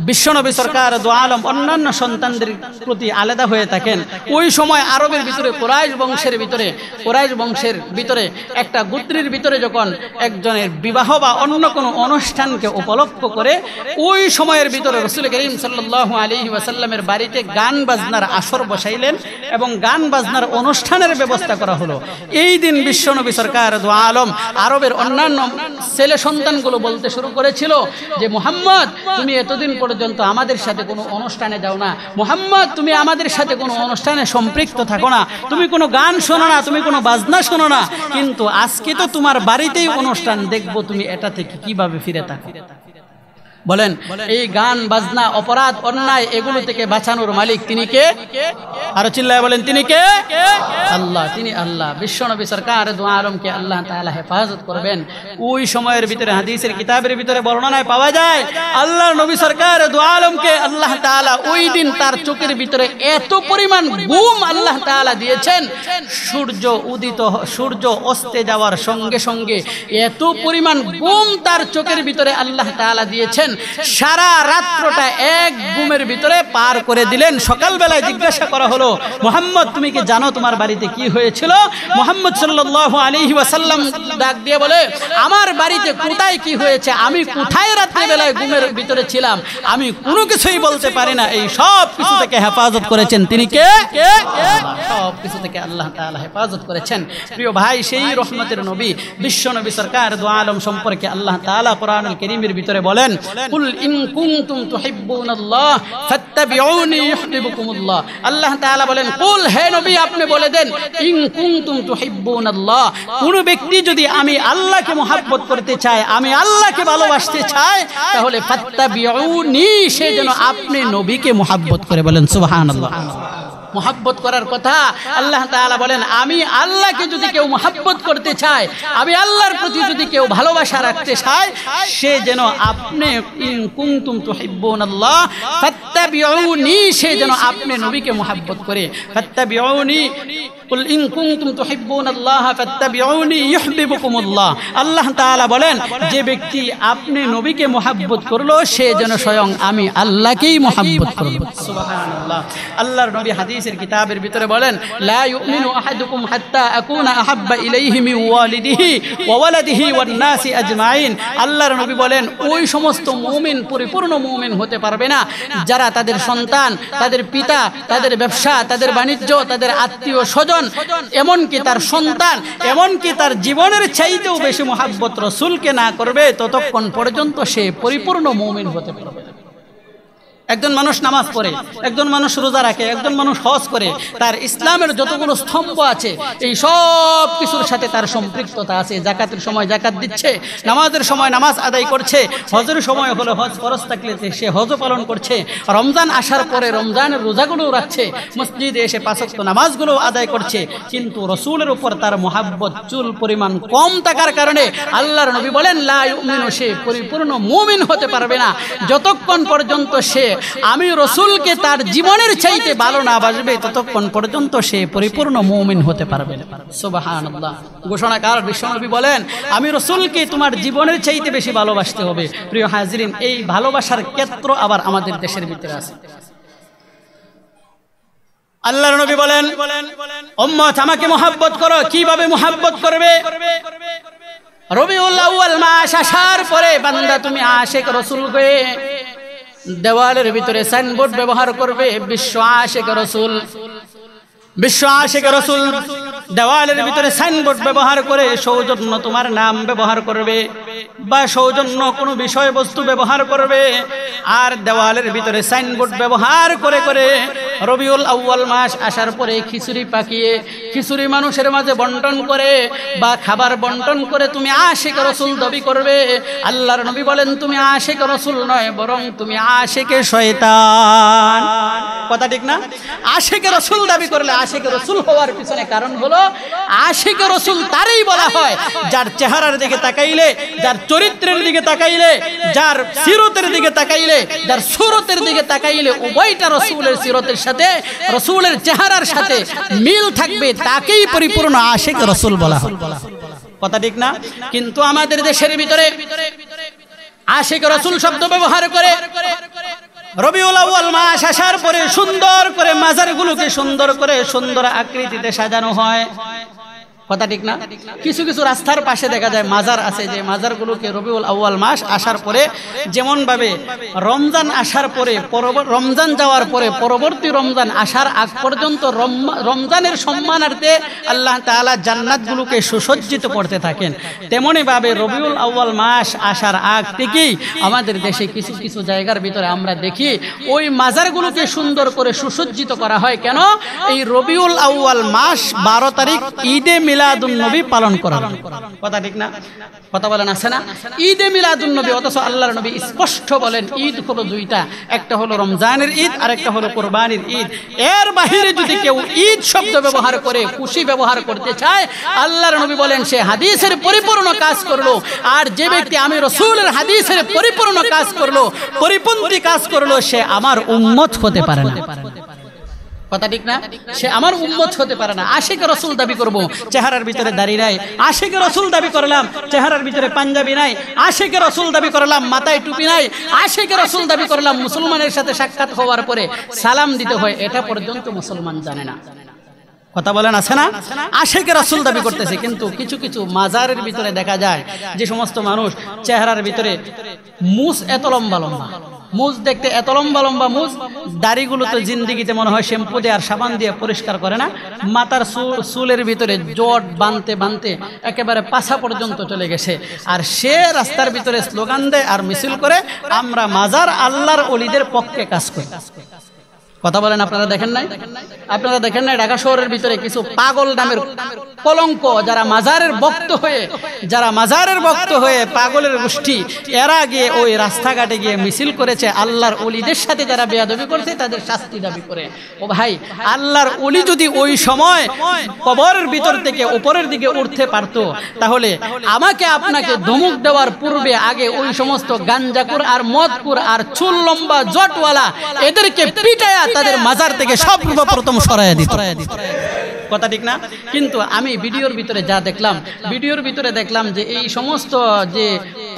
বিশ্বনবী সরকার দু আলম অন্যান্য সন্তানদের প্রতি আলাদা হয়ে থাকেন, ওই সময় আরবের ভিতরে কুরাইশ বংশের ভিতরে একটা গোত্রের ভিতরে যখন একজনের বিবাহ বা অন্য কোনো অনুষ্ঠানকে উপলক্ষ করে ওই সময়ের ভিতরে রাসূল করিম সাল্লাল্লাহু আলাইহি ওয়াসাল্লামের বাড়িতে গান বাজনার আসর বসাইলেন এবং গান বাজনার অনুষ্ঠানের ব্যবস্থা করা হলো। এই দিন বিশ্বনবী সরকার দু আলম আরবের অন্যান্য ছেলে সন্তানগুলো বলতে শুরু করেছিল যে মুহাম্মদ তুমি এতদিন পর্যন্ত আমাদের সাথে কোনো অনুষ্ঠানে যাও না, মুহাম্মদ তুমি আমাদের সাথে কোনো অনুষ্ঠানে সম্পৃক্ত থাকো না, তুমি কোনো গান শোনো না, তুমি কোনো বাজনা শোনো না, কিন্তু আজকে তো তোমার বাড়িতেই অনুষ্ঠান দেখবো, তুমি এটা থেকে কিভাবে ফিরে থাকো? বলেন এই গান বাজনা অপরাধ অন্যায় এগুলো থেকে বাঁচানোর মালিক তিনি কে? আরো চিল্লায় বলেন তিনি কে? আল্লাহ, তিনি আল্লাহ। বিশ্বনবী সরকার দু আলমকে আল্লাহ তাআলা হেফাজত করবেন। ওই সময়ের ভিতরে হাদিসের কিতাবের ভিতরে বর্ণনায় পাওয়া যায় আল্লাহর নবী সরকার দু আলমকে আল্লাহ তাআলা ওই দিন তার চোখের ভিতরে এত পরিমাণ ঘুম আল্লাহ তাআলা দিয়েছেন, সূর্য অস্তে যাওয়ার সঙ্গে সঙ্গে এত পরিমাণ ঘুম তার চোখের ভিতরে আল্লাহ তাআলা দিয়েছেন, সারা রাত্রটা এক ঘুমের ভিতরে পার করে দিলেন। সকালবেলায় জিজ্ঞাসা করা হলো মুহাম্মদ তুমি কি জানো তোমার বাড়িতে কি হয়েছিল? মুহাম্মদ সাল্লাল্লাহু আলাইহি ওয়াসাল্লাম ডাক দিয়ে বলে আমার বাড়িতে কোথায় কি হয়েছে, আমি কোথায় রাত্রিবেলায় ঘুমের ভিতরে ছিলাম, আমি কোনো কিছুই বলতে পারি না। এই সব কিছু থেকে হেফাজত করেছেন তিনি কে? সব কিছু থেকে আল্লাহ তাআলা হেফাজত করেছেন। প্রিয় ভাই, সেই রহমতের নবী বিশ্বনবী সরকার দু আলম সম্পর্কে আল্লাহ তাআলা কোরআনুল কারীমের ভিতরে বলেন কুল ইন কুনতুম তুহিব্বুনাল্লাহ ফাত্তাবিউনি ইউহিব্বুকুমুল্লাহ। আল্লাহ তাআলা বলেন কুল, হে নবী আপনি বলে দেন ইন কুনতুম তুহিব্বুনাল্লাহ, কোন ব্যক্তি যদি আমি আল্লাহকে মহব্বত করতে চায়, আমি আল্লাহকে ভালোবাসতে চাই, তাহলে ফাত্তাবিউনি, সে যেন আপনি নবীকে মহব্বত করে। বলেন সুবহানাল্লাহ। মহব্বত করার কথা আল্লাহ তাআলা বলেন আমি আল্লাহকে যদি কেউ মহব্বত করতে চায়, আমি আল্লাহর প্রতি যদি কেউ ভালোবাসা রাখতে চায়, সে যেন আপনি ইন কুনতুম তুহিব্বুনাল্লাহ ফাত্তাবিউনি, সে যেন আপনি নবীকে মহব্বত করে। ফাত্তাবিউনি কুল ইন কুনতুম তুহিব্বুনাল্লাহ ফাত্তাবিউনি ইউহিব্বুকুমুল্লাহ। আল্লাহ তাআলা বলেন যে ব্যক্তি আপনি নবীকে মহব্বত করলো, সে যেন স্বয়ং আমি আল্লাহকেই মহব্বত করলো। সুবহানাল্লাহ। আল্লাহর নবী হাদিসের কিতাবের ভিতরে বলেন লা ইউমিনু আহাদুকুম হাত্তা আকুনা আহাব্বা ইলাইহি মিন ওয়ালিদিহি ওয়া ওয়ালাদিহি ওয়ান নাসি আজমাইন। আল্লাহর নবী বলেন ওই সমস্ত মুমিন পরিপূর্ণ মুমিন হতে পারবে না যারা তাদের সন্তান, তাদের পিতা, তাদের ব্যবসা, তাদের বাণিজ্য, তাদের আত্মীয় স্বজন, এমনকি তার সন্তান, এমনকি তার জীবনের চাইতেও বেশি মহব্বত রাসূলকে না করবে, ততক্ষণ পর্যন্ত সে পরিপূর্ণ মুমিন হতে পারবে না। একজন মানুষ নামাজ পড়ে, একজন মানুষ রোজা রাখে, একজন মানুষ হজ করে, তার ইসলামের যতগুলো স্তম্ভ আছে এই সব কিছুর সাথে তার সম্পৃক্ততা আছে। যাকাতের সময় যাকাত দিচ্ছে, নামাজের সময় নামাজ আদায় করছে, হজের সময় হলে হজ ফরজ থাকলে সে হজ পালন করছে, রমজান আসার পরে রমজানের রোজাগুলো রাখছে, মসজিদে এসে পাঁচ ওয়াক্ত নামাজগুলো আদায় করছে। কিন্তু রাসূলের উপর তার মহব্বত চুল পরিমাণ কম থাকার কারণে আল্লাহর নবী বলেন লা ইউমিনু, সে পরিপূর্ণ মুমিন হতে পারবে না যতক্ষণ পর্যন্ত সে আমি রাসূলকে তার জীবনের চাইতে ভালো না বাসবে, ততক্ষণ পর্যন্ত সে পরিপূর্ণ মুমিন হতে পারবে না। সুবহানাল্লাহ। ঘোষণাকার বিশ্বনবী বলেন আমি রাসূলকে তোমার জীবনের চাইতে বেশি ভালোবাসতে হবে। প্রিয় হাজিরিন, এই ভালোবাসার ক্ষেত্র আবার আমাদের দেশের ভিতরে আছে। আল্লাহর নবী বলেন উম্মত আমাকে মহব্বত করো। কিভাবে মহব্বত করবে? রবিউল আউয়াল মাস আসার পরে বান্দা তুমি আশিক রাসূল হয়ে দেওয়ালের ভিতরে সাইনবোর্ড ব্যবহার করবে বিশ্ব আশিক রাসূল। বিশ্ব আশিক রাসূল দেওয়ালের ভিতরে সাইনবোর্ড ব্যবহার করে সৌজন্য তোমার নাম ব্যবহার করবে বা সৌজন্য কোনো বিষয়বস্তু ব্যবহার করবে, আর দেওয়ালের ভিতরে সাইনবোর্ড ব্যবহার করে করে রবিউল আউয়াল মাস আসার পরে খিচুড়ি পাকিয়ে খিচুড়ি মানুষের মাঝে বন্টন করে বা খাবার বন্টন করে তুমি আশিক রাসূল দাবি করবে। আল্লাহর নবী বলেন তুমি আশিক রাসূল নয়, বরং তুমি আশিকে শয়তান। কথা ঠিক না? আশিক রাসূল দাবি করলে আশিক রাসূল হওয়ার পিছনে কারণ হলো আশিক রাসূল তারই বলা হয় যার চেহারার দিকে তাকাইলে, যার চরিত্রের দিকে তাকাইলে, যার সিরতের দিকে তাকাইলে, যার সুরতের দিকে তাকাইলে উভয়টা রাসূলের সিরতের সাথে রাসূলের চেহারার সাথে মিল থাকবে, তাকেই পরিপূর্ণ আশিক রাসূল বলা হয়। কথা ঠিক না? কিন্তু আমাদের দেশের ভিতরে আশিক রাসূল শব্দ ব্যবহার করে রবিউল আউয়াল মাস আসার পরে সুন্দর করে মাজারগুলোকে সুন্দর করে সুন্দর আকৃতিতে সাজানো হয়। কথা ঠিক না? কিছু কিছু রাস্তার পাশে দেখা যায় মাজার আছে, যে মাজারগুলোকে রবিউল আউয়াল মাস আসার পরে যেমন ভাবে রমজান আসার পরে রমজান যাওয়ার পরে পরবর্তী রমজান আসার আগ পর্যন্ত রমজানের সম্মানার্থে আল্লাহ তাআলা জান্নাতগুলোকে সুসজ্জিত করতে থাকেন, তেমনি ভাবে রবিউল আউয়াল মাস আসার আগ থেকেই আমাদের দেশে কিছু কিছু জায়গার ভিতরে আমরা দেখি ওই মাজারগুলোকে সুন্দর করে সুসজ্জিত করা হয়। কেন? এই রবিউল আউয়াল মাস 12 তারিখ ঈদে মিলাদুন নবী পালন করা। কথা ঠিক না? কথা বলেন আছে না? ঈদে মিলাদুন নবী, অথচ আল্লাহর নবী স্পষ্ট বলেন ঈদ হলো দুইটা, একটা হলো রমজানের ঈদ আর একটা হলো কুরবানির ঈদ। এর বাহিরে যদি কেউ ঈদ শব্দ ব্যবহার করে খুশি ব্যবহার করতে চায়, আল্লাহর নবী বলেন সে হাদিসের পরিপূর্ণ কাজ করলো। আর যে ব্যক্তি আমি রাসূলের হাদিসের পরিপূর্ণ কাজ করলো, পরিপন্থী কাজ করলো, সে আমার উম্মত হতে পারে না। কথা ঠিক না? সে আমার উম্মত হতে পারে না। আশিক রাসূল দাবি করব, চেহারার ভিতরে দাড়ি নাই। আশিক রাসূল দাবি করলাম, চেহারার ভিতরে পাঞ্জাবি নাই। আশিক রাসূল দাবি করলাম, মাথায় টুপি নাই। আশিক রাসূল দাবি করলাম, মুসলমানের সাথে সাক্ষাৎ হওয়ার পরে সালাম দিতে হয়, এটা পর্যন্ত মুসলমান জানে না। কথা বলেন আছে না? আশিক রাসূল দাবি করতেছে, কিন্তু কিছু কিছু মাজারের ভিতরে দেখা যায় যে সমস্ত মানুষ চেহারার ভিতরে মুছ এত লম্বা লম্বা, মুজ দেখতে এত লম্বা লম্বা মুজ, দাড়িগুলো তো জিন্দিগিতে মনে হয় শ্যাম্পু দিয়ে আর সাবান দিয়ে পরিষ্কার করে না। মাথার চুলের ভিতরে জট বাঁধতে বাঁধতে একেবারে পাছা পর্যন্ত চলে গেছে। আর সে রাস্তার ভিতরে স্লোগান দেয় আর মিছিল করে, আমরা মাজার আল্লাহর ওলিদের পক্ষে কাজ করি। কথা বলেন, আপনারা দেখেন নাই? আপনারা দেখেন নাই ঢাকা শহরের ভিতরে কিছু পাগল নামের কলঙ্ক, যারা মাজারের ভক্ত হয়ে পাগলের গোষ্ঠী, এরা গিয়ে ওই রাস্তাঘাটে গিয়ে মিছিল করেছে আল্লাহর ওলিদের সাথে যারা বেয়াদবি করছে তাদের শাস্তি দাবি করে। ও ভাই, আল্লাহর ওলি যদি ওই সময় কবরের ভিতর থেকে উপরের দিকে উঠতে পারতো, তাহলে আমাকে আপনাকে ধমক দেওয়ার পূর্বে আগে ওই সমস্ত গাঞ্জাকুর আর মদকুর আর চুল লম্বা জটওয়ালা এদেরকে পিটায়া তাদের মাজার থেকে সর্বপ্রথম সরাইয়া দিত। কথা ঠিক না? কিন্তু আমি ভিডিওর ভিতরে যা দেখলাম, ভিডিওর ভিতরে দেখলাম যে এই সমস্ত যে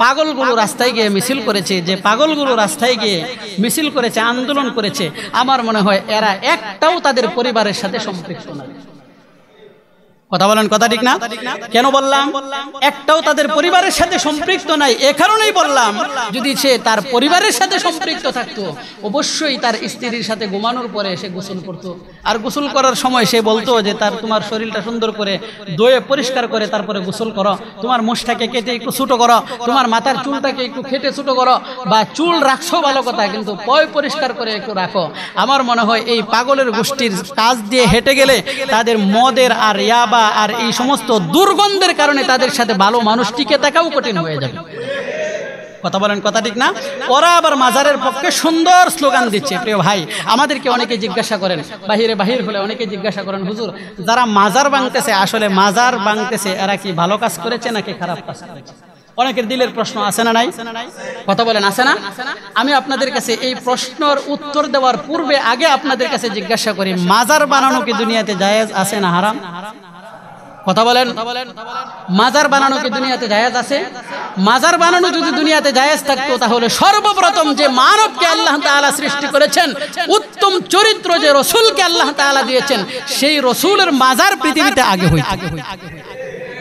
পাগলগুলো রাস্তায় গিয়ে মিছিল করেছে, যে পাগলগুলো রাস্তায় গিয়ে মিছিল করেছে, আন্দোলন করেছে, আমার মনে হয় এরা একটাও তাদের পরিবারের সাথে সম্পৃক্ত নয়। কথা বলেন, কথা ঠিক না? কেন বললাম একটাও তাদের পরিবারের সাথে সম্পৃক্ত নাই? এ কারণেই বললাম, যদি সে তার পরিবারের সাথে সম্পৃক্ত থাকতো, অবশ্যই তার স্ত্রীর সাথে ঘুমানোর পরে সে গোসল করতো, আর গোসল করার সময় সে বলতো যে তোমার শরীরটা সুন্দর করে ধুয়ে পরিষ্কার করে তারপরে গোসল করো, তোমার মুখটাকে কেটে একটু ছোট করো, তোমার মাথার চুলটাকে একটু কেটে ছোট করো, বা চুল রাখছো ভালো কথা, কিন্তু পয় পরিষ্কার করে একটু রাখো। আমার মনে হয় এই পাগলের গোষ্ঠীর কাজ দিয়ে হেঁটে গেলে তাদের মদের আর ইয়াবা আর এই সমস্ত দুর্গন্ধের কারণে তাদের সাথে ভালো মানুষ টিকে থাকাও কঠিন হয়ে যাবে। কথা বলেন, কথা ঠিক না? ওরা আবার মাজারের পক্ষে সুন্দর স্লোগান দিচ্ছে। প্রিয় ভাই, আমাদেরকে অনেকে জিজ্ঞাসা করেন, বাহির হলে অনেকে জিজ্ঞাসা করেন, হুজুর যারা মাজার ভাঙতেছে, আসলে মাজার ভাঙতেছে এরা কি ভালো কাজ করেছে নাকি খারাপ কাজ করেছে? অনেকের দিলের প্রশ্ন আছে না নাই? কথা বলেন, আছে না? আমি আপনাদের কাছে এই প্রশ্নের উত্তর দেওয়ার পূর্বে আগে আপনাদের কাছে জিজ্ঞাসা করি, মাজার বানানো কি দুনিয়াতে জায়েজ আছে না হারাম? কথা বলেন, মাজার বানানো কি দুনিয়াতে জায়েজ আছে? মাজার বানানো যদি দুনিয়াতে জায়েজ থাকতো, তাহলে সর্বপ্রথম যে মানবকে আল্লাহ তাআলা সৃষ্টি করেছেন, উত্তম চরিত্র যে রাসূলকে আল্লাহ তাআলা দিয়েছেন, সেই রাসূলের মাজার পৃথিবীতে আগে হইতো।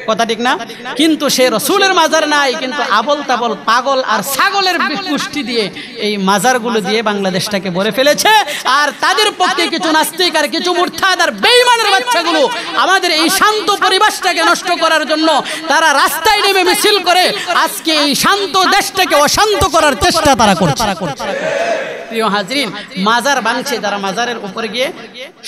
কথা ঠিক না? কিন্তু সে রাসূলের মাজার নাই, কিন্তু আবল তাবল পাগল আর ছাগলের গোষ্ঠী দিয়ে এই মাজারগুলো দিয়ে বাংলাদেশটাকে ভরে ফেলেছে। আর তাদের পক্ষে কিছু নাস্তিক আর কিছু মুরতাদ আর বেঈমানের বাচ্চাগুলো আমাদের এই শান্ত পরিবেশটাকে নষ্ট করার জন্য তারা রাস্তায় নেমে মিছিল করে আজকে এই শান্ত দেশটাকে অশান্ত করার চেষ্টা তারা করছে। প্রিয় হাজরিন, মাজার ভাঙছে, যারা মাজারের উপর গিয়ে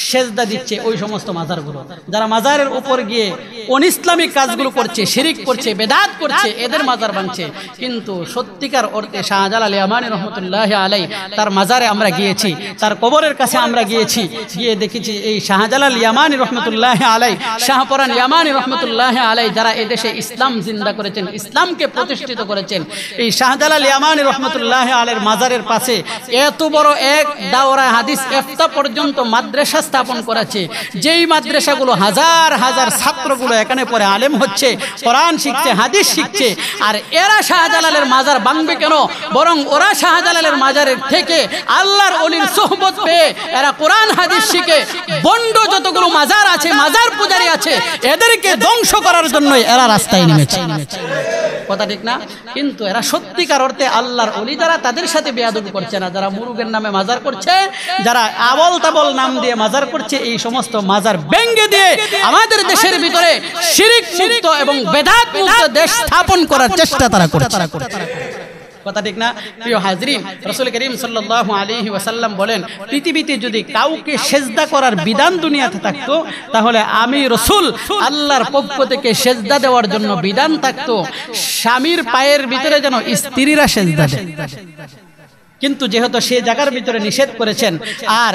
সেজদা দিচ্ছে, ওই সমস্ত মাজারগুলো, যারা মাজারের উপর গিয়ে অনিসলামিক কাজগুলো করছে, শিরিক করছে, বেদাত করছে, এদের মাজার ভাঙছে। কিন্তু সত্যিকার অর্থে শাহজালাল ইয়ামানী রহমতুল্লাহ আলাই, তার মাজারে আমরা গিয়েছি, তার কবরের কাছে আমরা গিয়েছি, গিয়ে দেখেছি এই শাহজালাল ইয়ামানী রহমতুল্লাহ আলাই, শাহপরান ইয়ামানী রহমতুল্লাহ আলাই, যারা এদেশে ইসলাম জিন্দা করেছেন, ইসলামকে প্রতিষ্ঠিত করেছেন, এই শাহজালাল ইয়ামানী রহমতুল্লাহ আলাইর মাজারের পাশে এত বড় এক দাওরা হাদিস ইফতা পর্যন্ত মাদ্রাসা স্থাপন করেছে, যেই মাদ্রাসাগুলো হাজার হাজার ছাত্রগুলো এখানে পড়ে আলেম হচ্ছে, কোরআন শিখছে, হাদিস শিখছে। আর এরা শাহজালালের মাজার ভাঙবে কেন? বরং ওরা শাহজালালের মাজারের থেকে আল্লাহর ওলির সোহবত পেয়ে এরা কোরআন হাদিস শিখে বন্ড যতগুলো মাজার আছে, মাজার পূজারী আছে, এদেরকে ধ্বংস করার জন্য এরা রাস্তায় নেমেছে। কথা ঠিক না? কিন্তু এরা সত্যিকার অর্থে আল্লাহর ওলি যারা, তাদের সাথে বেয়াদবি করছে না। যারা মুরুগের নামে মাজার করছে, যারা আবল তাবল নাম দিয়ে মাজার করছে, এই সমস্ত মাজার ভেঙে দিয়ে আমাদের দেশের ভিতরে শিরিক মুক্ত এবং বেদাত মুক্ত দেশ স্থাপন করার চেষ্টা তারা করছে। কথা ঠিক না? প্রিয় হাজরিন, রাসূল করিম সাল্লাল্লাহু আলাইহি ওয়াসাল্লাম বলেন, পৃথিবীতে যদি কাউকে সেজদা করার বিধান দুনিয়াতে থাকতো, তাহলে আমি রাসূল আল্লাহর পক্ষ থেকে সেজদা দেওয়ার জন্য বিধান থাকতো স্বামীর পায়ের ভিতরে যেন স্ত্রীরা সেজদা দেয়। কিন্তু যেহেতু সে জায়গার ভিতরে নিষেধ করেছেন, আর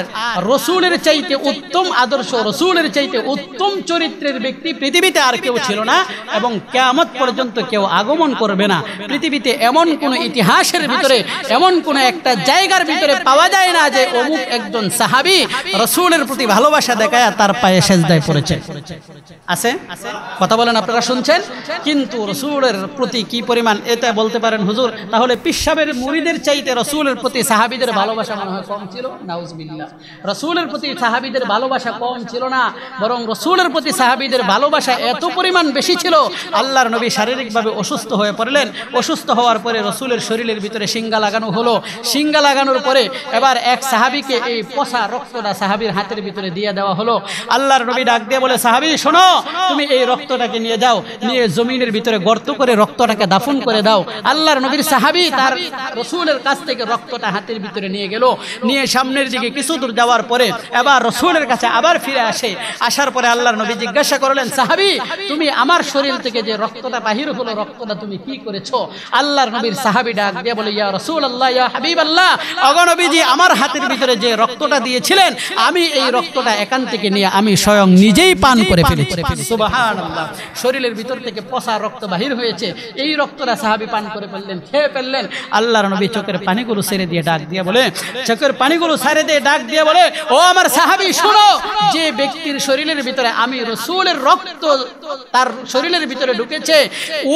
রসুলের চাইতে উত্তম আদর্শ, রসুলের চাইতে উত্তম চরিত্রের ব্যক্তি পৃথিবীতে আর কেউ ছিল না, এবং কিয়ামত পর্যন্ত কেউ আগমন করবে না। পৃথিবীতে এমন কোনো ইতিহাসের ভিতরে, এমন কোনো একটা জায়গার ভিতরে পাওয়া যায় না যে অমুক একজন সাহাবী রসুলের প্রতি ভালোবাসা দেখায় তার পায়ে সেজদায় পড়েছে। আছে? কথা বলেন, আপনারা শুনছেন? কিন্তু রসুলের প্রতি কি পরিমাণ, এটা বলতে পারেন হুজুর তাহলে পিসাবের মুরিদের চাইতে রসুলের প্রতি সাহাবীদের ভালোবাসা মনে হয় কম ছিল? নাউজুবিল্লাহ। রসুলের প্রতি সাহাবীদের ভালোবাসা কম ছিল না, বরং রসুলের প্রতি সাহাবীদের ভালোবাসা এত পরিমাণ বেশি ছিল, আল্লাহর নবী শারীরিকভাবে অসুস্থ হয়ে পড়লেন। অসুস্থ হওয়ার পরে রসুলের শরীরের ভিতরে শিঙ্গা লাগানো হলো। শিঙ্গা লাগানোর পরে এবার এক সাহাবীকে এই পচা রক্তটা সাহাবীর হাতের ভিতরে দিয়ে দেওয়া হলো। আল্লাহর নবী ডাক দিয়ে বলে, সাহাবী শোনো, তুমি এই রক্তটাকে নিয়ে যাও, নিয়ে জমিনের ভিতরে গর্ত করে রক্তটাকে দাফন করে দাও। আল্লাহর নবীর সাহাবী তার রসুলের কাছ থেকে রক্তটা হাতের ভিতরে নিয়ে গেল, নিয়ে সামনের দিকে কিছু দূর যাওয়ার পরে এবার রসুলের কাছে আবার ফিরে আসে। আসার পরে আল্লাহর নবী জিজ্ঞাসা করলেন, সাহাবী তুমি আমার শরীর থেকে যে রক্তটা বাহির হলো, রক্তটা তুমি কি করেছো? আল্লাহর নবীর সাহাবী ডাক দিয়ে বলে, ইয়া রাসূলুল্লাহ, ইয়া হাবিবাল্লাহ, ওগো নবীজি, আমার হাতের ভিতরে যে রক্তটা দিয়েছিলেন, আমি এই রক্তটা এখান থেকে নিয়ে আমি স্বয়ং নিজেই পান করে ফেলেছি। সুবহানাল্লাহ। শরীরের ভিতর থেকে পচা রক্ত বাহির হয়েছে, এই রক্তটা সাহাবী পান করে ফেললেন, খেয়ে ফেললেন। আল্লাহর নবী চোখের পানিগুলো ছেড়ে দিয়ে ডাক দিয়ে বলে, চোখের পানিগুলো ছেড়ে দিয়ে ডাক দিয়ে বলে, ও আমার সাহাবী শোনো, যে ব্যক্তির শরীরের ভিতরে আমি রাসূলের রক্ত তার শরীরের ভিতরে ঢুকেছে,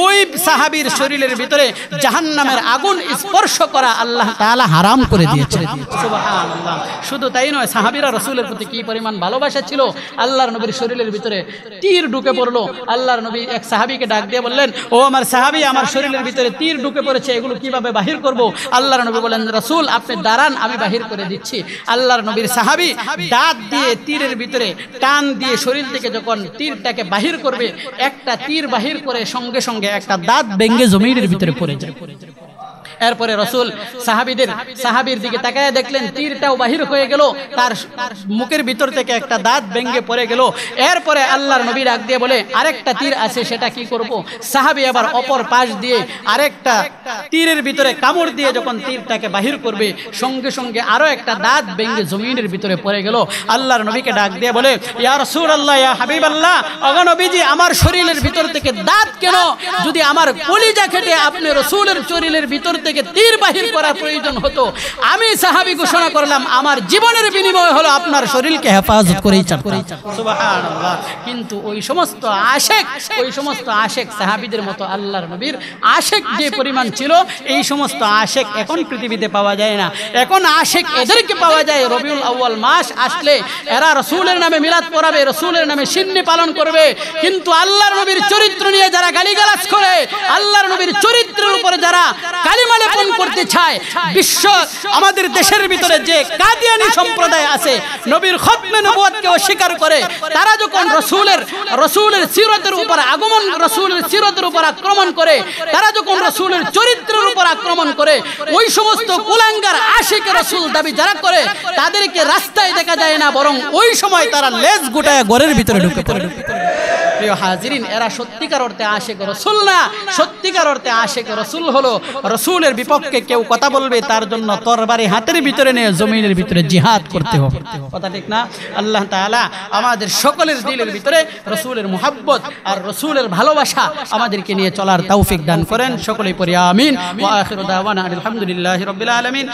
ওই সাহাবীর শরীরের ভিতরে জাহান্নামের আগুন স্পর্শ করা আল্লাহ তাআলা হারাম করে দিয়েছে। সুবহানাল্লাহ। শুধু তাই নয়, সাহাবীরা রাসূলের প্রতি কি পরিমাণ ভালোবাসা ছিল। আল্লাহর নবীর শরীরের ভিতরে তীর ঢুকে পড়লো। আল্লাহর নবী এক সাহাবীকে ডাক দিয়ে বললেন, ও আমার সাহাবী, আমার শরীরের ভিতরে তীর ঢুকে পড়েছে, এগুলো কিভাবে বাহির করব? আল্লাহর নবী বলেন, রাসূল আপনি দাঁড়ান, আমি বাহির করে দিচ্ছি। আল্লাহর নবীর সাহাবী দাঁত দিয়ে তীরের ভিতরে টান দিয়ে শরীর থেকে যখন তীরটাকে বাহির করবে, একটা তীর বাহির করে সঙ্গে সঙ্গে একটা দাঁত ভেঙে জমিনের ভিতরে পড়ে যায়। এরপরে রসুল সাহাবীর দিকে তাকায় দেখলেন তীরটাও বাহির হয়ে গেল, তার মুখের ভিতর থেকে একটা দাঁত ভেঙে পড়ে গেল। এরপরে আল্লাহর নবী ডাক দিয়ে বলে, আরেকটা তীর আছে, সেটা কি করব? সাহাবী আবার অপর পাশ দিয়ে আরেকটা তীরের ভিতরে কামড় দিয়ে যখন তীরটাকে বাহির করবে, সঙ্গে সঙ্গে আরো একটা দাঁত ভেঙে জমিনের ভিতরে পড়ে গেল। আল্লাহর নবীকে ডাক দিয়ে বলে, ইয়া রাসূলুল্লাহ, ইয়া হাবিবাল্লাহ, ওগো নবীজি, আমার শরীরের ভিতর থেকে দাঁত কেন? যদি আমার কলিজা কেটে আপনি রাসূলের শরীরের ভিতর থেকে তীর বাহির করার প্রয়োজন হতো, আমি সাহাবী ঘোষণা করলাম আমার জীবনের বিনিময় হলো আপনার শরীরকে হেফাজত করেই চাই। সুবহানাল্লাহ। কিন্তু ওই সমস্ত আশেক সাহাবীদের মতো আল্লাহর নবীর আশেক যে পরিমাণ ছিল, এই সমস্ত আশেক এখন পৃথিবীতে পাওয়া যায় না। এখন আশেক এদেরকে পাওয়া যায় রবিউল আউয়াল মাস আসলে এরা রাসূলের নামে মিলাদ পড়াবে, রাসূলের নামে সিন্নি পালন করবে। কিন্তু আল্লাহর নবীর চরিত্র নিয়ে যারা গালিগালাজ করে, আল্লাহর নবীর চরিত্রের উপরে যারা কালিমা কালিমা করতে চায়, বিশ্ব আমাদের দেশের ভিতরে যে কাদিয়ানী সম্প্রদায় আছে, নবীর খতমে নবুয়তকে অস্বীকার করে, তারা যখন রসুলের সিরতের উপর আগমন, রসুলের সিরতের উপর আক্রমণ করে, তারা যখন রসুলের চরিত্রের উপর আক্রমণ করে, ওই সমস্ত কুলাঙ্গার আশিক রসুল দাবি যারা করে, তাদেরকে রাস্তায় দেখা যায় না, বরং ওই সময় তারা লেজ গুটায় ঘরের ভিতরে ঢুকে পড়ে। প্রিয় হাজিরিন, এরা সত্যিকার অর্থে আশিক রাসূল না, সত্যিকার অর্থে আশিক রাসূল হলো রাসূলের বিপক্ষে কেউ কথা বলবে তার জন্য তরবারি হাতের ভিতরে নিয়ে জমিনের ভিতরে জিহাদ করতে হবে। কথা ঠিক না? আল্লাহ তাআলা আমাদের সকলের দিলের ভিতরে রাসূলের মুহাব্বত আর রাসূলের ভালোবাসা আমাদেরকে নিয়ে চলার তৌফিক দান করেন। সকলেই পড়ি আমিন। ওয়া আখিরু দাওয়ানা আলহামদুলিল্লাহি রাব্বিল আলামিন।